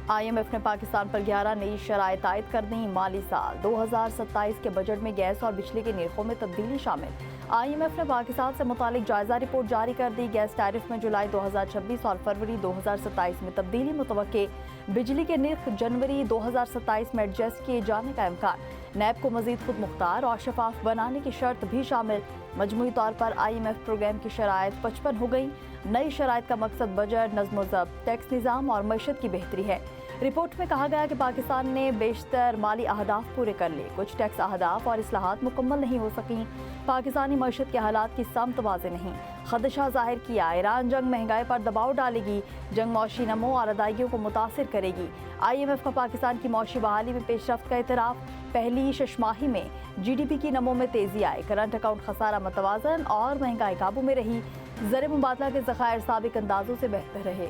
IMF ने पाकिस्तान पर 11 नई शराइत आयद कर दी। माली साल 2027 के बजट में गैस और बिजली के निर्खों में तब्दीली शामिल। IMF ने पाकिस्तान से मुतालिक जायजा रिपोर्ट जारी कर दी। गैस टैरिफ में जुलाई 2026 और फरवरी 2027 में तब्दीली मुतवक्के। बिजली के निर्ख जनवरी 2027 में एडजस्ट किए जाने का इम्कान। नैब को मजीद खुद मुख्तार और शफाफ बनाने की शर्त भी शामिल। मजमूई तौर पर IMF प्रोग्राम की शराइत 55 हो गई। नई शराइत का मकसद बजट, नज़्म ज़ब्त, टैक्स निज़ाम और मईशत की बेहतरी है। रिपोर्ट में कहा गया कि पाकिस्तान ने बेशतर माली अहदाफ पूरे कर लिए। कुछ टैक्स अहदाफ और इस्लाहात मुकम्मल नहीं हो सकी। पाकिस्तानी मईशत के हालात की समत वाज़ेह नहीं। खदशा जाहिर किया ईरान जंग महंगाई पर दबाव डालेगी। जंग मौशी नमो और अदायगियों को मुतासिर करेगी। IMF का पाकिस्तान की मौशी बहाली में पेशरफ्त का इतराफ़। पहली शशमाही में GDP की नमो में तेज़ी आई। करंट अकाउंट खसारा मतवाज़न और महंगाई काबू में रही। ज़र मुबादला के ज़खायर साबिक अंदाजों से बेहतर रहे।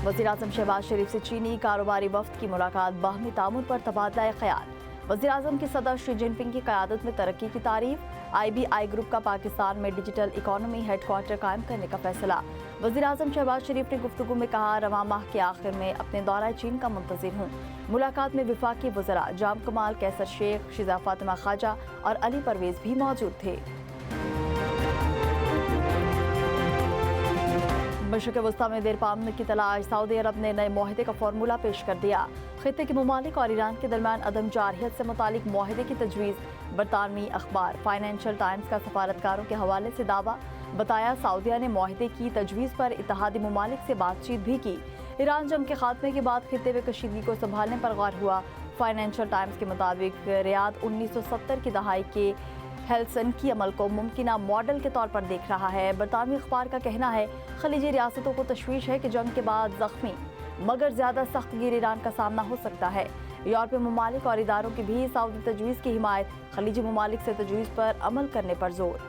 वज़ीर-ए-आज़म शहबाज शरीफ से चीनी कारोबारी वफ्द की मुलाकात। बाहमी तामुन पर तबादला ख्याल। वज़ीर-ए-आज़म की सदर शी जिनपिंग की क़यादत में तरक्की की तारीफ। IBI ग्रुप का पाकिस्तान में डिजिटल इकॉनमी हेडक्वार्टर कायम करने का फैसला। वज़ीर-ए-आज़म शहबाज शरीफ ने गुफ्तगू में कहा, रवां माह के आखिर में अपने दौरा चीन का मुंतज़िर हूँ। मुलाकात में वफाकी वज़रा जाम कमाल, कैसर शेख, शिजा फातिमा ख्वाजा और अली परवेज़ भी मौजूद थे। मशरिक़ वस्ता में देर पामन की तलाश। सऊदी अरब ने नए मुआहदे का फार्मूला पेश कर दिया। खित्ते के ममालिक और ईरान के दरमियान अदम जारहियत से मुतालिक मुआहदे की तजवीज़। बरतानवी अखबार फाइनेंशियल टाइम्स का सफारतकारों के हवाले से दावा। बताया, सऊदिया ने मुआहदे की तजवीज़ पर इत्तेहादी ममालिक से बातचीत भी की। ईरान जंग के खात्मे के बाद खित्ते में कशीदगी को संभालने पर गौर हुआ। फाइनेंशियल टाइम्स के मुताबिक रियाद 1970 की दहाई के हेल्सिंकी अमल को मुमकिना मॉडल के तौर पर देख रहा है। बरतानवी अखबार का कहना है, खलीजी रियासतों को तशवीश है कि जंग के बाद जख्मी मगर ज़्यादा सख्त गिर ईरान का सामना हो सकता है। यूरोपीय ममालिक और इदारों की भी सऊदी तजवीज़ की हिमायत। खलीजी ममालिक से तजवीज़ पर अमल करने पर जोर।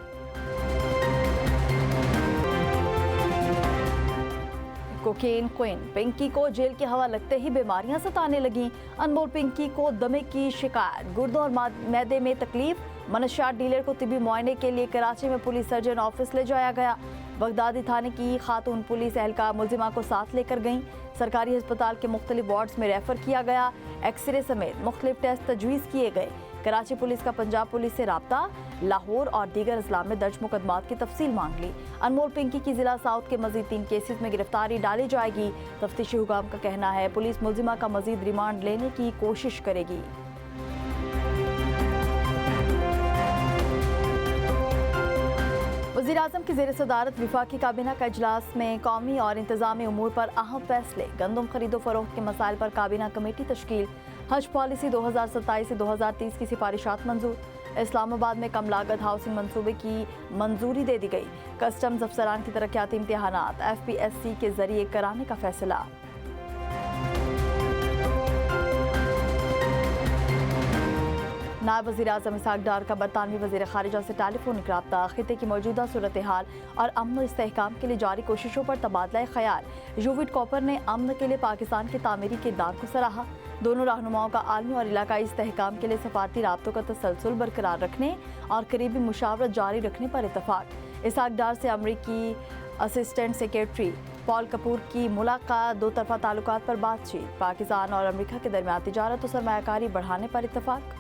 कोकेन क्वीन पिंकी को जेल की हवा लगते ही बीमारियां सताने लगी। अनमोल पिंकी को दमे की शिकायत, गुर्दों और मैदे में तकलीफ। मनशियात डीलर को तिबी मुआयने के लिए कराची में पुलिस सर्जन ऑफिस ले जाया गया। बगदादी थाने की खातून पुलिस एहलकार मुलजिमा को साथ लेकर गईं। सरकारी अस्पताल के मुख्तलिफ वार्ड्स में रेफर किया गया। एक्सरे समेत मुख्तलिफ टेस्ट तजवीज़ किए गए। कराची पुलिस का पंजाब पुलिस से राब्ता। लाहौर और दीगर अजला में दर्ज मुकदमात की तफसील मांग ली। अनमोल पिंकी की जिला साउथ के मजीद 3 केसेस में गिरफ्तारी डाली जाएगी। तफ्तीशी हुकाम का कहना है, पुलिस मुलजिमा का मजीद रिमांड लेने की कोशिश करेगी। वज़ीर-ए-आज़म की ज़ेर सदारत वफाकी काबीना का इजलास में कौमी और इंतज़ामी उमूर पर अहम फैसले। गंदम खरीदो फरोख्त के मसाइल पर काबीना कमेटी तश्कील। हज पॉलिसी 2027 से 2030 की सिफारिशात मंजूर। इस्लामाबाद में कम लागत हाउसिंग मंसूबे की मंजूरी दे दी गई। कस्टम्स अफसरान की तरक्याती इम्तिहानात FPSC के जरिए कराने का फैसला। नायब वज़ीर-ए-आज़म इसहाक डार का बरतानवी वज़ीर ख़ारिजा से टेलीफोनिक राब्ता। खित्ते की मौजूदा सूरत हाल और अमन और इस्तेहकाम के लिए जारी कोशिशों पर तबादला ख्याल। यूविट कॉपर ने अमन के लिए पाकिस्तान के तामीरी किरदार को सराहा। दोनों रहनुमाओं का आलमी और इलाकाई इस्तेहकाम के लिए सफारती राब्तों का तसलसल बरकरार रखने और करीबी मुशावरत जारी रखने पर इत्तफाक। इसहाक डार से अमरीकी असिस्टेंट सेक्रेटरी पॉल कपूर की मुलाकात। दो तरफा ताल्लुकात पर बातचीत। पाकिस्तान और अमरीका के दरमियान तिजारत और सरमायाकारी बढ़ाने पर इत्तफाक।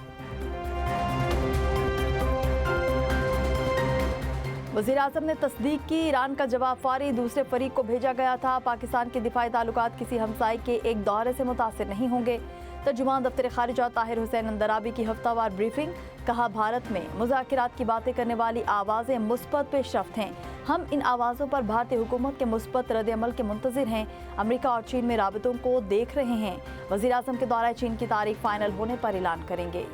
वज़ीर-ए-आज़म ने तस्दीक की, ईरान का जवाब फौरी दूसरे फरीक को भेजा गया था। पाकिस्तान के दिफाई ताल्लुकात किसी हमसाई के एक दौरे से मुतासिर नहीं होंगे। तर्जुमान दफ्तर ख़ारिजा ताहिर हुसैन अंदराबी की हफ्तावार ब्रीफिंग। कहा, भारत में मुज़ाकिरात की बातें करने वाली आवाज़ें मुस्बत पेशरफ्त हैं। हम इन आवाज़ों पर भारतीय हुकूमत के मुस्बत रद्द-ए-अमल के मुंतज़िर हैं। अमरीका और चीन में राबितों को देख रहे हैं। वज़ीर-ए-आज़म के दौरा चीन की तारीख फाइनल होने पर ऐलान करेंगे।